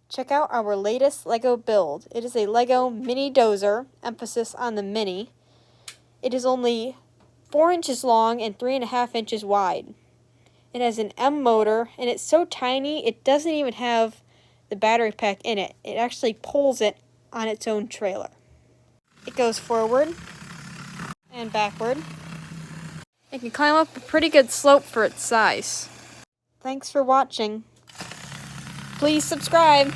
Check out our latest LEGO build. It is a LEGO mini dozer, emphasis on the mini. It is only 4 inches long and 3.5 inches wide. It has an M motor, and it's so tiny it doesn't even have the battery pack in it. It actually pulls it on its own trailer. It goes forward and backward. It can climb up a pretty good slope for its size. Thanks for watching. Please subscribe.